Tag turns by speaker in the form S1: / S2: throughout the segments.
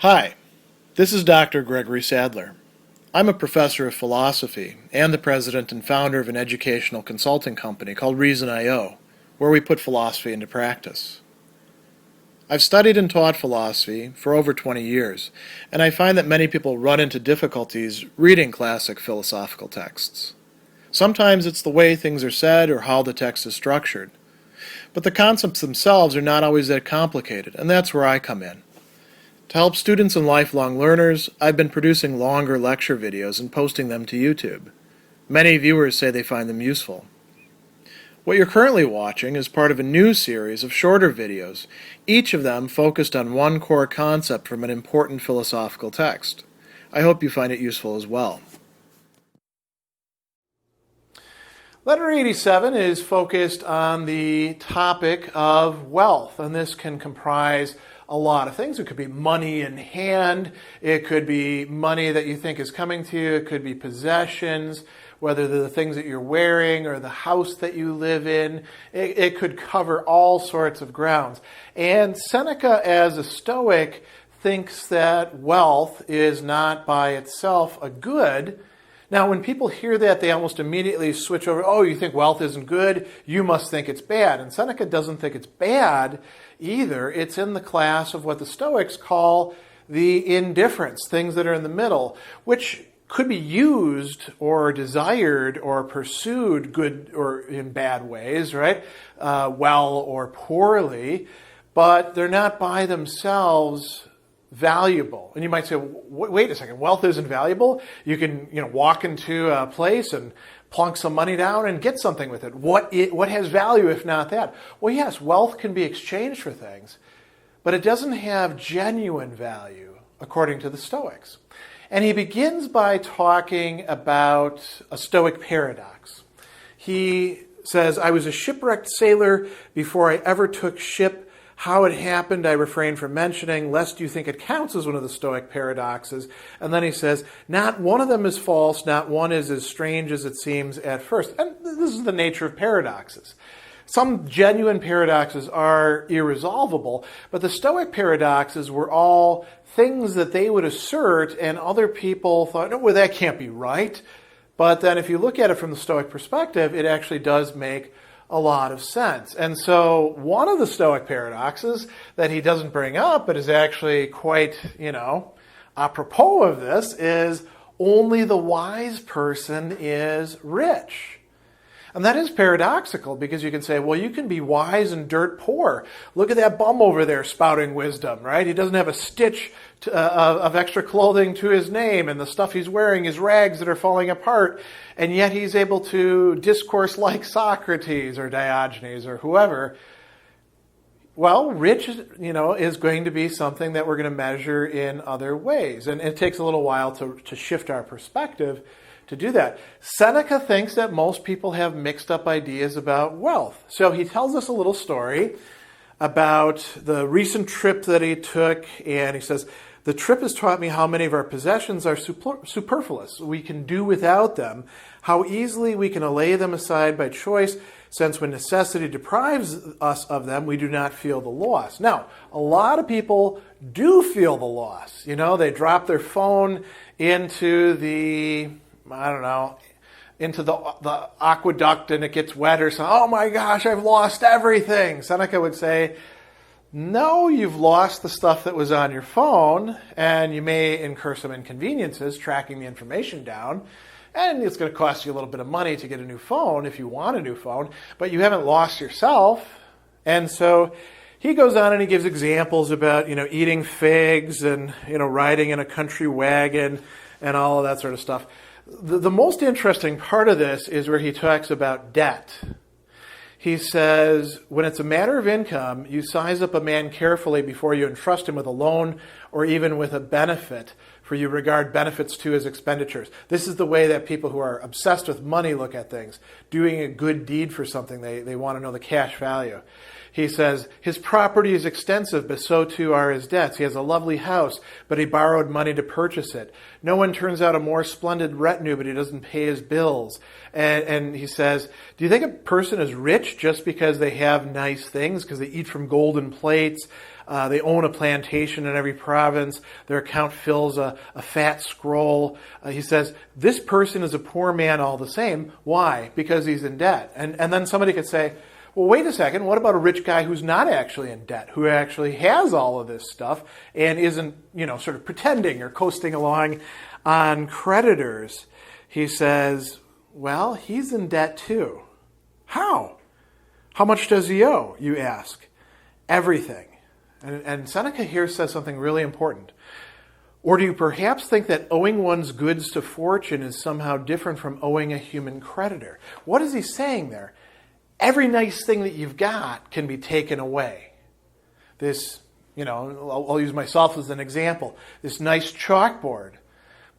S1: Hi, this is Dr. Gregory Sadler. I'm a professor of philosophy and the president and founder of an educational consulting company called Reason.io, where we put philosophy into practice. I've studied and taught philosophy for over 20 years, and I find that many people run into difficulties reading classic philosophical texts. Sometimes it's the way things are said or how the text is structured. But the concepts themselves are not always that complicated, and that's where I come in. To help students and lifelong learners, I've been producing longer lecture videos and posting them to YouTube. Many viewers say they find them useful. What you're currently watching is part of a new series of shorter videos, each of them focused on one core concept from an important philosophical text. I hope you find it useful as well. Letter 87 is focused on the topic of wealth, and this can comprise a lot of things. It could be money in hand, it could be money that you think is coming to you, it could be possessions, whether they're the things that you're wearing or the house that you live in. It could cover all sorts of grounds. And Seneca, as a Stoic, thinks that wealth is not by itself a good. Now, when people hear that, they almost immediately switch over, oh, you think wealth isn't good? You must think it's bad. And Seneca doesn't think it's bad either. It's in the class of what the Stoics call the indifferents, things that are in the middle, which could be used or desired or pursued good or in bad ways, right? Well or poorly, but they're not by themselves valuable. And you might say, wait a second, wealth isn't valuable? You can, walk into a place and plunk some money down and get something with it. What has value if not that? Well, yes, wealth can be exchanged for things, but it doesn't have genuine value, according to the Stoics. And he begins by talking about a Stoic paradox. He says, I was a shipwrecked sailor before I ever took ship. How it happened, I refrain from mentioning, lest you think it counts as one of the Stoic paradoxes. And then he says, not one of them is false, not one is as strange as it seems at first. And this is the nature of paradoxes. Some genuine paradoxes are irresolvable, but the Stoic paradoxes were all things that they would assert, and other people thought, no, well, that can't be right. But then if you look at it from the Stoic perspective, it actually does make a lot of sense. And so one of the Stoic paradoxes that he doesn't bring up, but is actually quite, apropos of this, is only the wise person is rich. And that is paradoxical, because you can say, well, you can be wise and dirt poor. Look at that bum over there spouting wisdom, right? He doesn't have a stitch of extra clothing to his name, and the stuff he's wearing is rags that are falling apart, and yet he's able to discourse like Socrates or Diogenes or whoever. Well, rich, is going to be something that we're going to measure in other ways. And it takes a little while to shift our perspective to do that. Seneca thinks that most people have mixed up ideas about wealth. So he tells us a little story about the recent trip that he took, and he says, the trip has taught me how many of our possessions are superfluous. We can do without them, how easily we can lay them aside by choice, since when necessity deprives us of them, we do not feel the loss. Now, a lot of people do feel the loss. They drop their phone into the aqueduct and it gets wet or something. Oh my gosh, I've lost everything. Seneca would say, no, you've lost the stuff that was on your phone, and you may incur some inconveniences tracking the information down, and it's going to cost you a little bit of money to get a new phone if you want a new phone, but you haven't lost yourself. And so he goes on and he gives examples about, eating figs and, riding in a country wagon and all of that sort of stuff. The most interesting part of this is where he talks about debt. He says, when it's a matter of income, you size up a man carefully before you entrust him with a loan or even with a benefit, for you regard benefits to his expenditures. This is the way that people who are obsessed with money look at things. Doing a good deed for something, they want to know the cash value. He says, his property is extensive, but so too are his debts. He has a lovely house, but he borrowed money to purchase it. No one turns out a more splendid retinue, but he doesn't pay his bills. And he says, do you think a person is rich just because they have nice things, because they eat from golden plates, They own a plantation in every province. Their account fills a fat scroll. He says, this person is a poor man all the same. Why? Because he's in debt. And then somebody could say, well, wait a second, what about a rich guy who's not actually in debt, who actually has all of this stuff and isn't, sort of pretending or coasting along on creditors? He says, well, he's in debt too. How? How much does he owe, you ask? Everything. And Seneca here says something really important. Or do you perhaps think that owing one's goods to fortune is somehow different from owing a human creditor? What is he saying there? Every nice thing that you've got can be taken away. This, I'll use myself as an example. This nice chalkboard.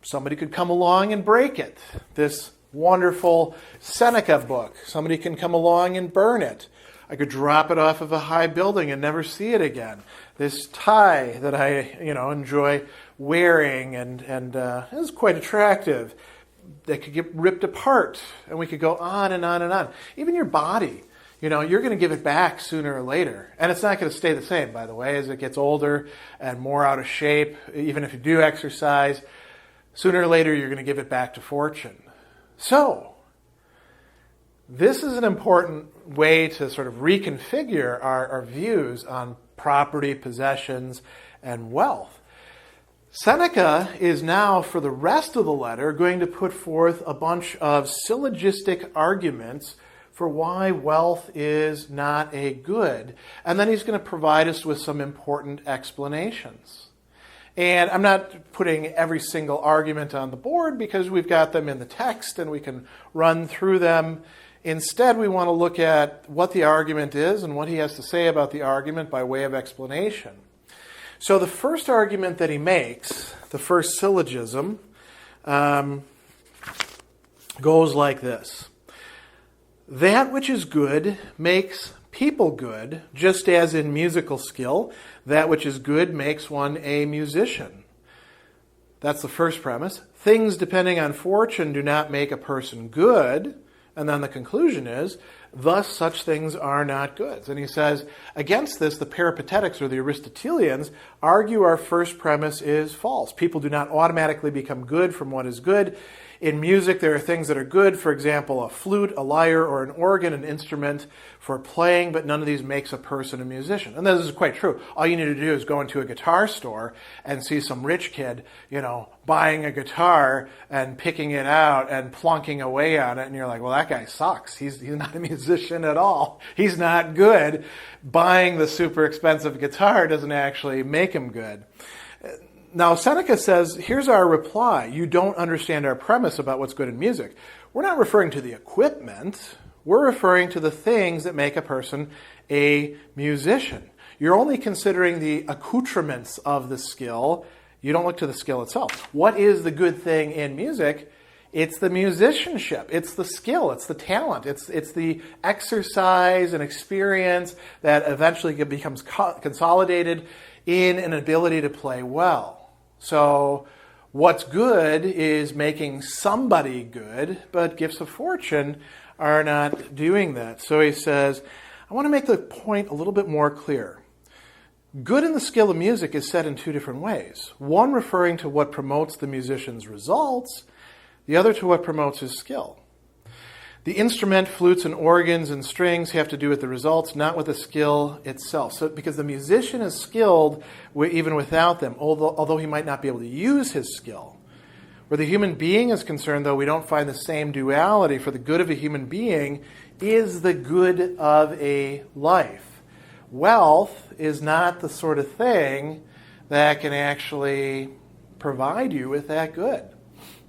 S1: Somebody could come along and break it. This wonderful Seneca book. Somebody can come along and burn it. I could drop it off of a high building and never see it again. This tie that I, enjoy wearing and is quite attractive. That could get ripped apart, and we could go on and on and on. Even your body, you're going to give it back sooner or later. And it's not going to stay the same, by the way, as it gets older and more out of shape. Even if you do exercise, sooner or later you're going to give it back to fortune. So, this is an important way to sort of reconfigure our views on property, possessions, and wealth. Seneca is now, for the rest of the letter, going to put forth a bunch of syllogistic arguments for why wealth is not a good. And then he's going to provide us with some important explanations. And I'm not putting every single argument on the board because we've got them in the text and we can run through them. Instead, we want to look at what the argument is and what he has to say about the argument by way of explanation. So the first argument that he makes, the first syllogism, goes like this. That which is good makes people good, just as in musical skill, that which is good makes one a musician. That's the first premise. Things depending on fortune do not make a person good. And then the conclusion is, thus such things are not goods. And he says, against this, the Peripatetics, or the Aristotelians, argue our first premise is false. People do not automatically become good from what is good. In music, there are things that are good. For example, a flute, a lyre, or an organ, an instrument for playing, but none of these makes a person a musician. And this is quite true. All you need to do is go into a guitar store and see some rich kid, buying a guitar and picking it out and plunking away on it. And you're like, well, that guy sucks. He's not a musician at all. He's not good. Buying the super expensive guitar doesn't actually make him good. Now, Seneca says, here's our reply. You don't understand our premise about what's good in music. We're not referring to the equipment. We're referring to the things that make a person a musician. You're only considering the accoutrements of the skill. You don't look to the skill itself. What is the good thing in music? It's the musicianship. It's the skill. It's the talent. It's the exercise and experience that eventually becomes consolidated in an ability to play well. So what's good is making somebody good, but gifts of fortune are not doing that. So he says, I want to make the point a little bit more clear. Good in the skill of music is said in two different ways. One referring to what promotes the musician's results, the other to what promotes his skill. The instrument, flutes and organs and strings have to do with the results, not with the skill itself. So, because the musician is skilled even without them, although he might not be able to use his skill. Where the human being is concerned, though, we don't find the same duality. For the good of a human being is the good of a life. Wealth is not the sort of thing that can actually provide you with that good.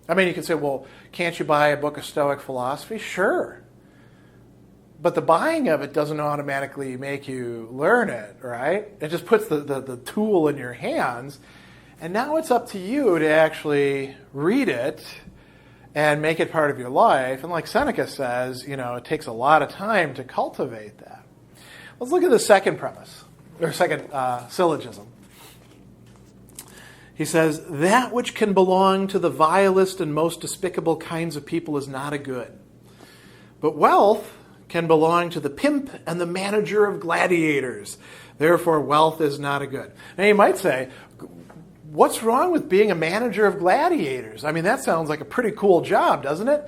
S1: I mean, you could say, well, can't you buy a book of Stoic philosophy? Sure. But the buying of it doesn't automatically make you learn it, right? It just puts the tool in your hands. And now it's up to you to actually read it and make it part of your life. And like Seneca says, it takes a lot of time to cultivate that. Let's look at the second premise, or second syllogism. He says, that which can belong to the vilest and most despicable kinds of people is not a good. But wealth can belong to the pimp and the manager of gladiators. Therefore, wealth is not a good. Now, you might say, what's wrong with being a manager of gladiators? I mean, that sounds like a pretty cool job, doesn't it?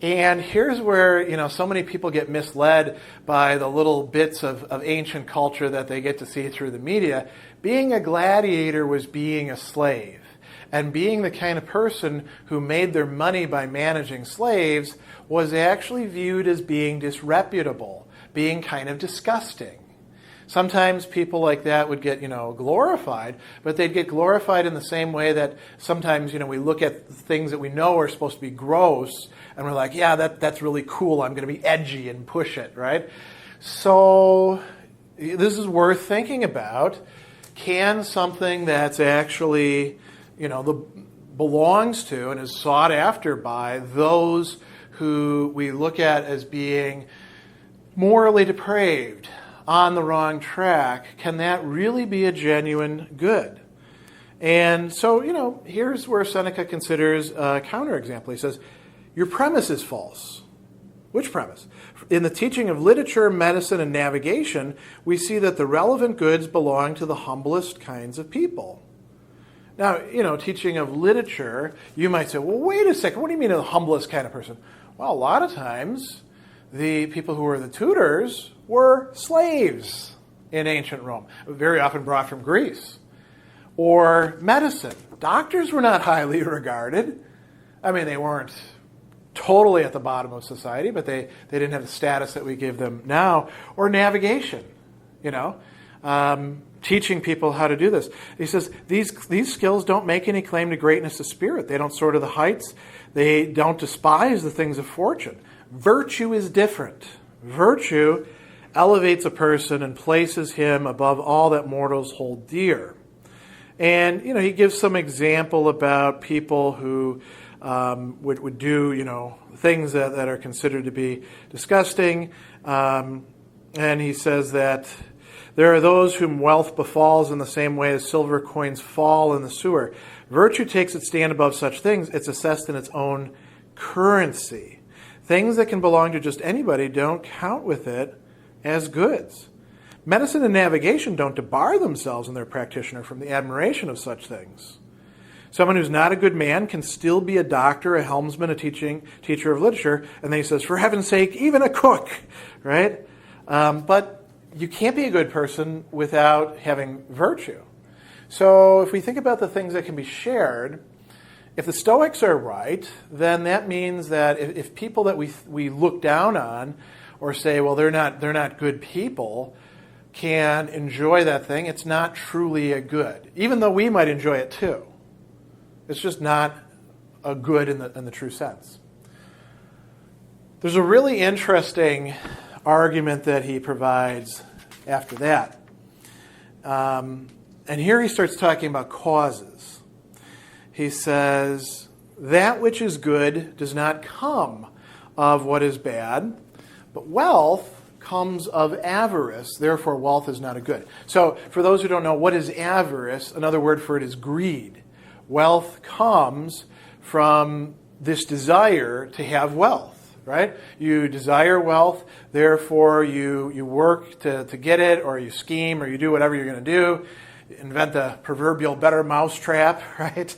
S1: And here's where, so many people get misled by the little bits of ancient culture that they get to see through the media. Being a gladiator was being a slave. And being the kind of person who made their money by managing slaves was actually viewed as being disreputable, being kind of disgusting. Sometimes people like that would get, glorified, but they'd get glorified in the same way that sometimes, we look at things that we know are supposed to be gross, and we're like, yeah, that's really cool. I'm going to be edgy and push it, right? So this is worth thinking about. Can something that's actually, belongs to and is sought after by those who we look at as being morally depraved, on the wrong track, can that really be a genuine good? And so, here's where Seneca considers a counterexample. He says, your premise is false. Which premise? In the teaching of literature, medicine, and navigation, we see that the relevant goods belong to the humblest kinds of people. Now, teaching of literature, you might say, well, wait a second, what do you mean the humblest kind of person? Well, a lot of times, the people who were the tutors were slaves in ancient Rome, very often brought from Greece. Or medicine. Doctors were not highly regarded. I mean, they weren't totally at the bottom of society, but they didn't have the status that we give them now. Or navigation, teaching people how to do this. He says, these skills don't make any claim to greatness of spirit. They don't soar to the heights. They don't despise the things of fortune. Virtue is different. Virtue elevates a person and places him above all that mortals hold dear. And, he gives some example about people who would do, things that are considered to be disgusting. And he says that there are those whom wealth befalls in the same way as silver coins fall in the sewer. Virtue takes its stand above such things. It's assessed in its own currency. Things that can belong to just anybody don't count with it as goods. Medicine and navigation don't debar themselves and their practitioner from the admiration of such things. Someone who's not a good man can still be a doctor, a helmsman, a teacher of literature, and then he says, for heaven's sake, even a cook, right? But you can't be a good person without having virtue. So if we think about the things that can be shared, if the Stoics are right, then that means that if people that we look down on or say, well, they're not good people, can enjoy that thing, it's not truly a good, even though we might enjoy it too. It's just not a good in the true sense. There's a really interesting argument that he provides after that. And here he starts talking about causes. He says, that which is good does not come of what is bad, but wealth comes of avarice. Therefore, wealth is not a good. So, for those who don't know, what is avarice? Another word for it is greed. Wealth comes from this desire to have wealth, right? You desire wealth, therefore you work to get it, or you scheme, or you do whatever you're going to do. Invent the proverbial better mousetrap, right?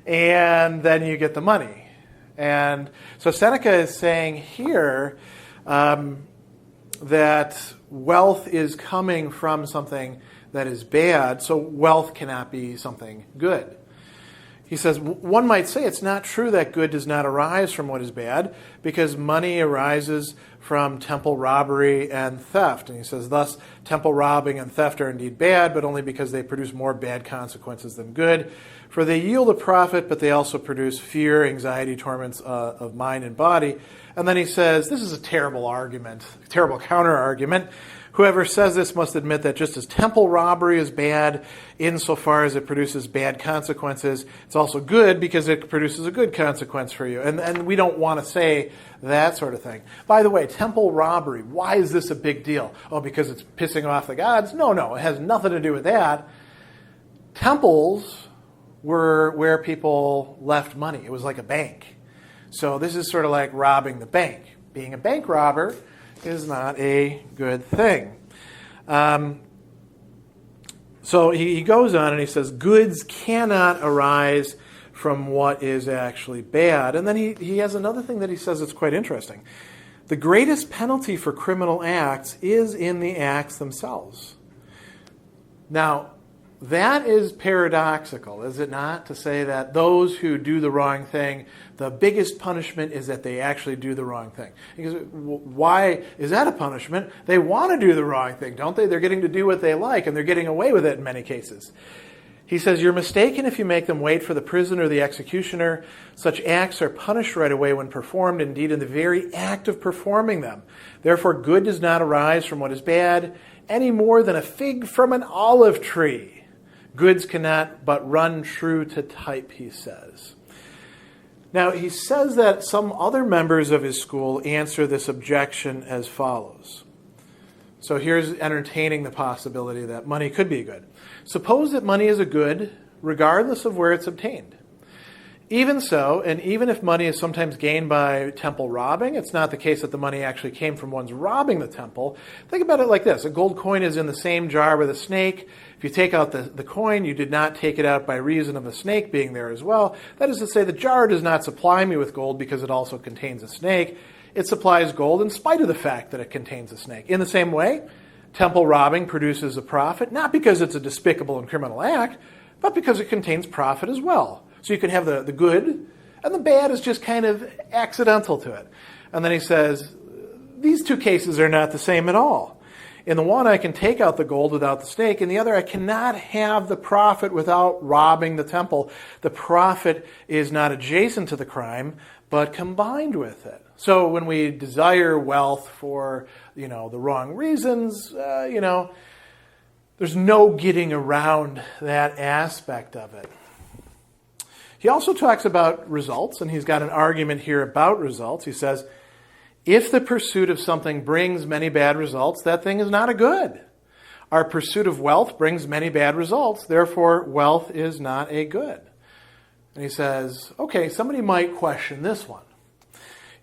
S1: And then you get the money. And so Seneca is saying here that wealth is coming from something that is bad, so wealth cannot be something good. He says, one might say it's not true that good does not arise from what is bad, because money arises from temple robbery and theft. And he says, thus, temple robbing and theft are indeed bad, but only because they produce more bad consequences than good. For they yield a profit, but they also produce fear, anxiety, torments of mind and body. And then he says, this is a terrible argument, a terrible counter-argument. Whoever says this must admit that just as temple robbery is bad insofar as it produces bad consequences, it's also good because it produces a good consequence for you. And we don't want to say that sort of thing. By the way, temple robbery, why is this a big deal? Oh, because it's pissing off the gods? No, it has nothing to do with that. Temples were where people left money. It was like a bank. So this is sort of like robbing the bank. Being a bank robber, is not a good thing. So he goes on and he says, goods cannot arise from what is actually bad. And then he has another thing that he says that's quite interesting. The greatest penalty for criminal acts is in the acts themselves. Now, that is paradoxical, is it not? To say that those who do the wrong thing, the biggest punishment is that they actually do the wrong thing. Because why is that a punishment? They want to do the wrong thing, don't they? They're getting to do what they like, and they're getting away with it in many cases. He says, you're mistaken if you make them wait for the prison or the executioner. Such acts are punished right away when performed, indeed in the very act of performing them. Therefore, good does not arise from what is bad, any more than a fig from an olive tree. Goods cannot but run true to type, he says. Now, he says that some other members of his school answer this objection as follows. So here's entertaining the possibility that money could be a good. Suppose that money is a good, regardless of where it's obtained. Even so, and even if money is sometimes gained by temple robbing, it's not the case that the money actually came from one's robbing the temple. Think about it like this. A gold coin is in the same jar with a snake. If you take out the coin, you did not take it out by reason of a snake being there as well. That is to say, the jar does not supply me with gold because it also contains a snake. It supplies gold in spite of the fact that it contains a snake. In the same way, temple robbing produces a profit, not because it's a despicable and criminal act, but because it contains profit as well. So you can have the good, and the bad is just kind of accidental to it. And then he says, these two cases are not the same at all. In the one, I can take out the gold without the snake. In the other, I cannot have the profit without robbing the temple. The profit is not adjacent to the crime, but combined with it. So when we desire wealth for, the wrong reasons, there's no getting around that aspect of it. He also talks about results, and he's got an argument here about results. He says, if the pursuit of something brings many bad results, that thing is not a good. Our pursuit of wealth brings many bad results, therefore wealth is not a good. And he says, okay, somebody might question this one.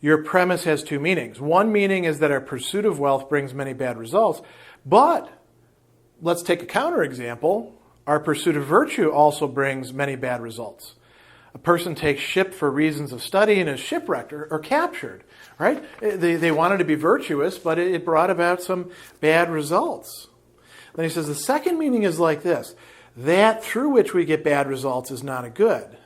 S1: Your premise has two meanings. One meaning is that our pursuit of wealth brings many bad results, but let's take a counterexample. Our pursuit of virtue also brings many bad results. A person takes ship for reasons of study and is shipwrecked or captured, right? They wanted to be virtuous, but it brought about some bad results. Then he says the second meaning is like this. That through which we get bad results is not a good. And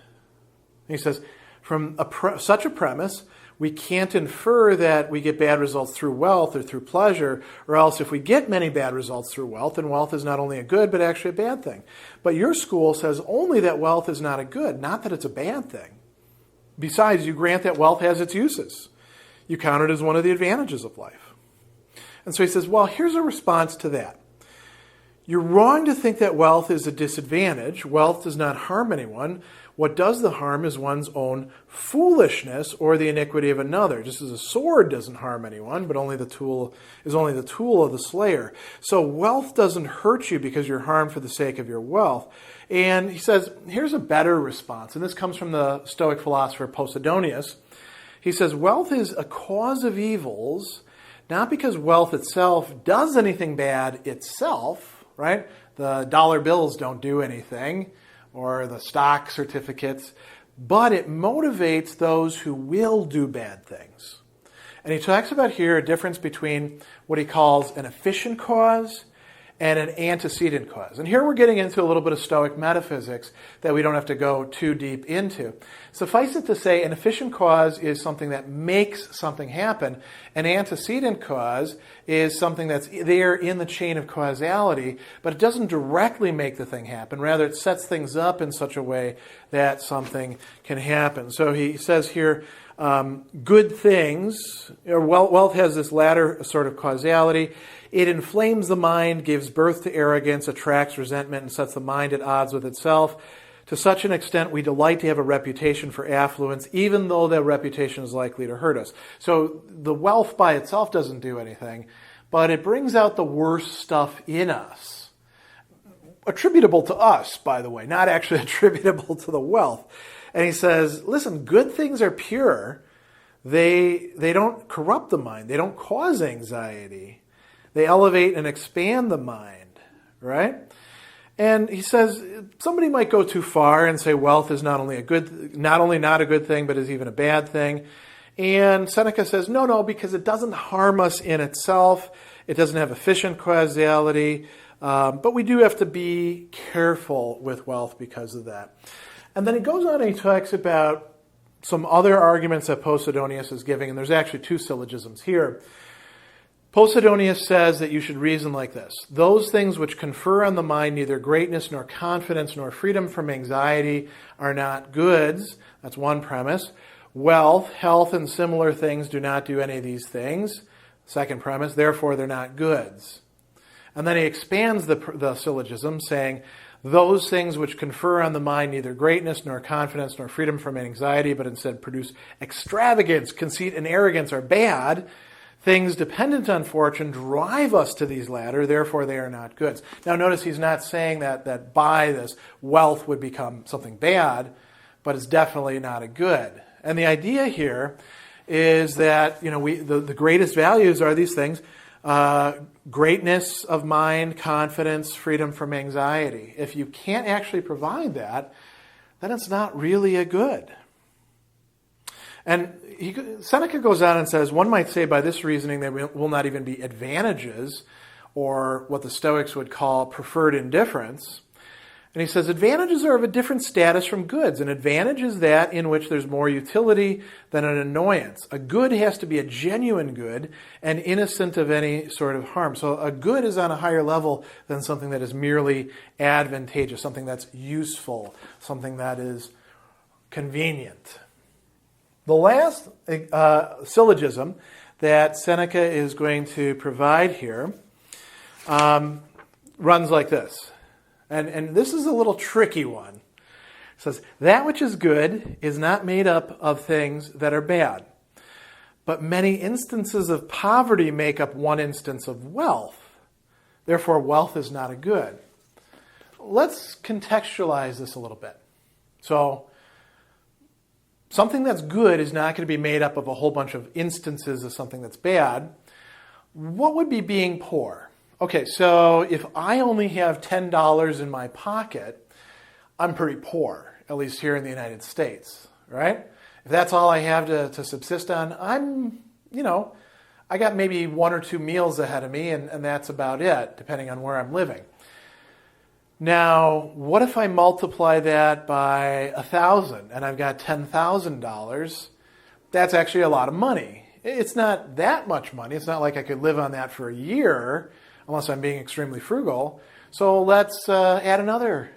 S1: he says, from such a premise, we can't infer that we get bad results through wealth or through pleasure, or else if we get many bad results through wealth, then wealth is not only a good, but actually a bad thing. But your school says only that wealth is not a good, not that it's a bad thing. Besides, you grant that wealth has its uses. You count it as one of the advantages of life. And so he says, well, here's a response to that. You're wrong to think that wealth is a disadvantage. Wealth does not harm anyone. What does the harm is one's own foolishness or the iniquity of another. Just as a sword doesn't harm anyone, but only the tool of the slayer. So wealth doesn't hurt you because you're harmed for the sake of your wealth. And he says, here's a better response. And this comes from the Stoic philosopher Posidonius. He says, wealth is a cause of evils, not because wealth itself does anything bad itself, right? The dollar bills don't do anything, or the stock certificates, but it motivates those who will do bad things. And he talks about here a difference between what he calls an efficient cause and an antecedent cause. And here we're getting into a little bit of Stoic metaphysics that we don't have to go too deep into. Suffice it to say, an efficient cause is something that makes something happen. An antecedent cause is something that's there in the chain of causality, but it doesn't directly make the thing happen. Rather, it sets things up in such a way that something can happen. So he says here, good things, or wealth has this latter sort of causality. It inflames the mind, gives birth to arrogance, attracts resentment, and sets the mind at odds with itself. To such an extent, we delight to have a reputation for affluence, even though that reputation is likely to hurt us. So the wealth by itself doesn't do anything, but it brings out the worst stuff in us. Attributable to us, by the way, not actually attributable to the wealth. And he says, listen, good things are pure. they don't corrupt the mind. They don't cause anxiety. They elevate and expand the mind, right? And he says somebody might go too far and say wealth is not only not a good thing, but is even a bad thing. And Seneca says, no, because it doesn't harm us in itself. It doesn't have efficient causality. But we do have to be careful with wealth because of that. And then he goes on and he talks about some other arguments that Posidonius is giving. And there's actually two syllogisms here. Posidonius says that you should reason like this. Those things which confer on the mind neither greatness nor confidence nor freedom from anxiety are not goods. That's one premise. Wealth, health, and similar things do not do any of these things. Second premise, therefore they're not goods. And then he expands the syllogism, saying, those things which confer on the mind neither greatness nor confidence nor freedom from anxiety, but instead produce extravagance, conceit, and arrogance are bad. Things dependent on fortune drive us to these latter, therefore they are not goods. Now notice he's not saying that by this wealth would become something bad, but it's definitely not a good. And the idea here is that the greatest values are these things: greatness of mind, confidence, freedom from anxiety. If you can't actually provide that, then it's not really a good. And Seneca goes on and says, one might say by this reasoning there will not even be advantages, or what the Stoics would call preferred indifference. And he says, advantages are of a different status from goods. An advantage is that in which there's more utility than an annoyance. A good has to be a genuine good and innocent of any sort of harm. So a good is on a higher level than something that is merely advantageous, something that's useful, something that is convenient. The last syllogism that Seneca is going to provide here runs like this. And this is a little tricky one. It says, that which is good is not made up of things that are bad, but many instances of poverty make up one instance of wealth. Therefore, wealth is not a good. Let's contextualize this a little bit. So, something that's good is not going to be made up of a whole bunch of instances of something that's bad. What would be being poor? Okay, so if I only have $10 in my pocket, I'm pretty poor, at least here in the United States, right? If that's all I have to subsist on, I got maybe 1 or 2 meals ahead of me, and that's about it, depending on where I'm living. Now, what if I multiply that by 1,000 and I've got $10,000? That's actually a lot of money. It's not that much money. It's not like I could live on that for a year unless I'm being extremely frugal. So let's add another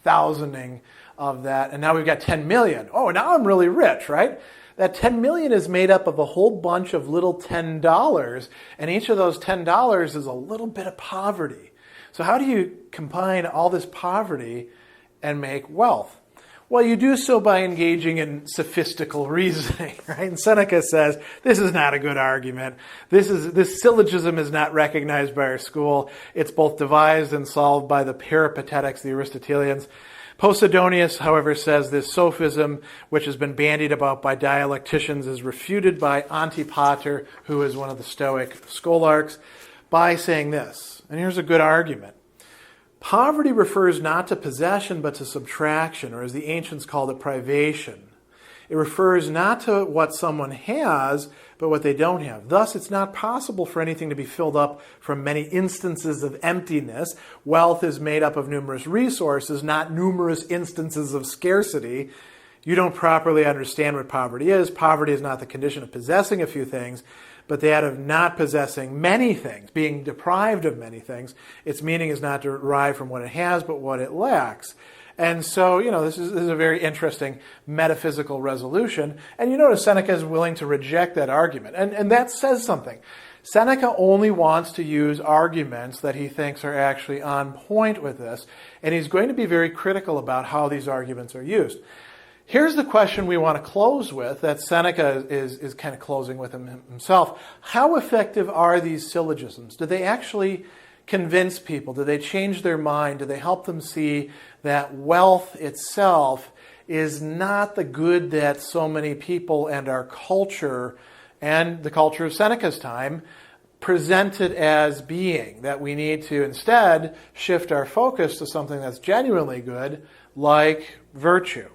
S1: thousandsing of that. And now we've got 10 million. Oh, now I'm really rich, right? That 10 million is made up of a whole bunch of little $10. And each of those $10 is a little bit of poverty. So how do you combine all this poverty and make wealth? Well, you do so by engaging in sophistical reasoning, right? And Seneca says, this is not a good argument. This syllogism is not recognized by our school. It's both devised and solved by the Peripatetics, the Aristotelians. Posidonius, however, says this sophism, which has been bandied about by dialecticians, is refuted by Antipater, who is one of the Stoic scholarchs, by saying this. And here's a good argument. Poverty refers not to possession, but to subtraction, or as the ancients called it, privation. It refers not to what someone has, but what they don't have. Thus, it's not possible for anything to be filled up from many instances of emptiness. Wealth is made up of numerous resources, not numerous instances of scarcity. You don't properly understand what poverty is. Poverty is not the condition of possessing a few things, but that of not possessing many things, being deprived of many things. Its meaning is not derived from what it has, but what it lacks. And so, this is a very interesting metaphysical resolution. And you notice Seneca is willing to reject that argument. And that says something. Seneca only wants to use arguments that he thinks are actually on point with this. And he's going to be very critical about how these arguments are used. Here's the question we want to close with, that Seneca is kind of closing with himself. How effective are these syllogisms? Do they actually convince people? Do they change their mind? Do they help them see that wealth itself is not the good that so many people and our culture and the culture of Seneca's time presented as being, that we need to instead shift our focus to something that's genuinely good, like virtue.